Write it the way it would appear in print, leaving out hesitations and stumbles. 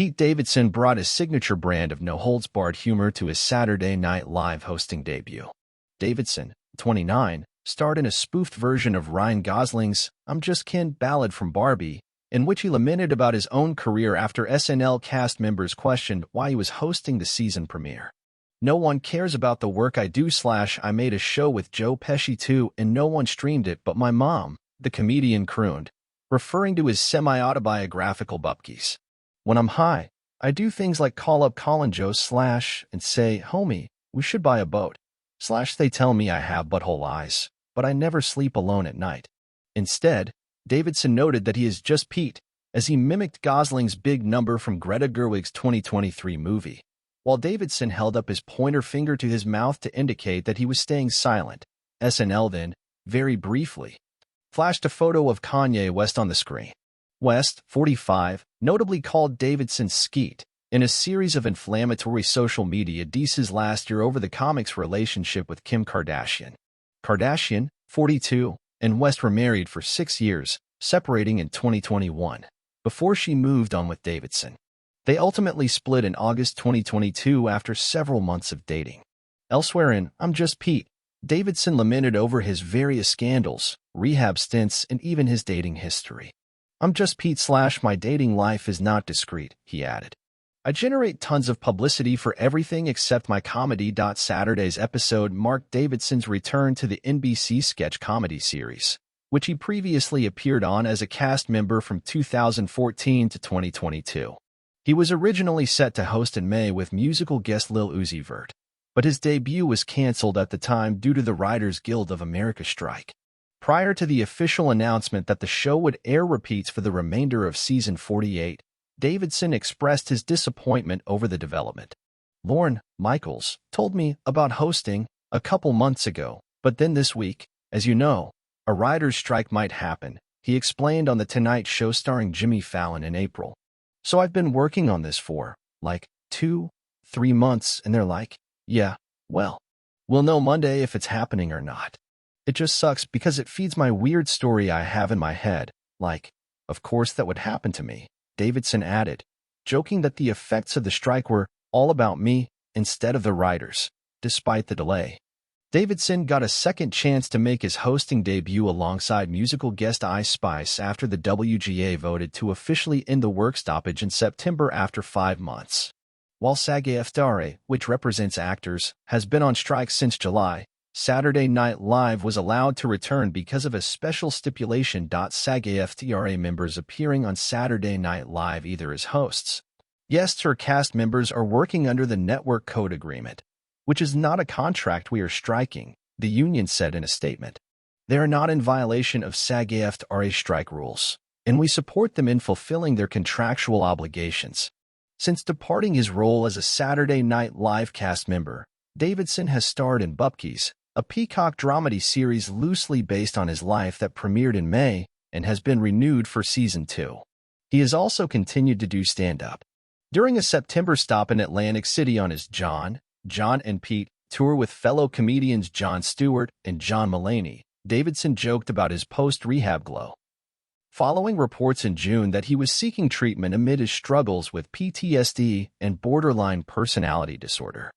Pete Davidson brought his signature brand of no-holds-barred humor to his Saturday Night Live hosting debut. Davidson, 29, starred in a spoofed version of Ryan Gosling's I'm Just Kidding Ballad from Barbie, in which he lamented about his own career after SNL cast members questioned why he was hosting the season premiere. "No one cares about the work I do / I made a show with Joe Pesci too and no one streamed it but my mom," the comedian crooned, referring to his semi-autobiographical Bupkis. "When I'm high, I do things like call up Colin Jost / and say, homie, we should buy a boat / they tell me I have butthole eyes, but I never sleep alone at night." Instead, Davidson noted that he is just Pete, as he mimicked Gosling's big number from Greta Gerwig's 2023 movie. While Davidson held up his pointer finger to his mouth to indicate that he was staying silent, SNL then, very briefly, flashed a photo of Kanye West on the screen. West, 45, notably called Davidson skeet in a series of inflammatory social media disses last year over the comic's relationship with Kim Kardashian. Kardashian, 42, and West were married for 6 years, separating in 2021, before she moved on with Davidson. They ultimately split in August 2022 after several months of dating. Elsewhere in I'm Just Pete, Davidson lamented over his various scandals, rehab stints, and even his dating history. "I'm just Pete / my dating life is not discreet," he added. "I generate tons of publicity for everything except my comedy." Saturday's episode marked Davidson's return to the NBC sketch comedy series, which he previously appeared on as a cast member from 2014 to 2022. He was originally set to host in May with musical guest Lil Uzi Vert, but his debut was canceled at the time due to the Writers Guild of America strike. Prior to the official announcement that the show would air repeats for the remainder of season 48, Davidson expressed his disappointment over the development. "Lorne Michaels told me about hosting a couple months ago, but then this week, as you know, a writer's strike might happen," he explained on The Tonight Show starring Jimmy Fallon in April. "So I've been working on this for, 2-3 months, and they're like, yeah, well, we'll know Monday if it's happening or not. It just sucks because it feeds my weird story I have in my head, of course that would happen to me," Davidson added, joking that the effects of the strike were all about me instead of the writers. Despite the delay, Davidson got a second chance to make his hosting debut alongside musical guest Ice Spice after the WGA voted to officially end the work stoppage in September after 5 months. While SAG-AFTRA, which represents actors, has been on strike since July, Saturday Night Live was allowed to return because of a special stipulation. SAG-AFTRA members appearing on Saturday Night Live either as hosts, guests, or cast members are working under the network code agreement, which is not a contract we are striking, the union said in a statement. "They are not in violation of SAG-AFTRA strike rules, and we support them in fulfilling their contractual obligations." Since departing his role as a Saturday Night Live cast member, Davidson has starred in Bupkis, a Peacock dramedy series loosely based on his life that premiered in May and has been renewed for season 2. He has also continued to do stand-up. During a September stop in Atlantic City on his John and Pete tour with fellow comedians Jon Stewart and John Mulaney, Davidson joked about his post-rehab glow, following reports in June that he was seeking treatment amid his struggles with PTSD and borderline personality disorder.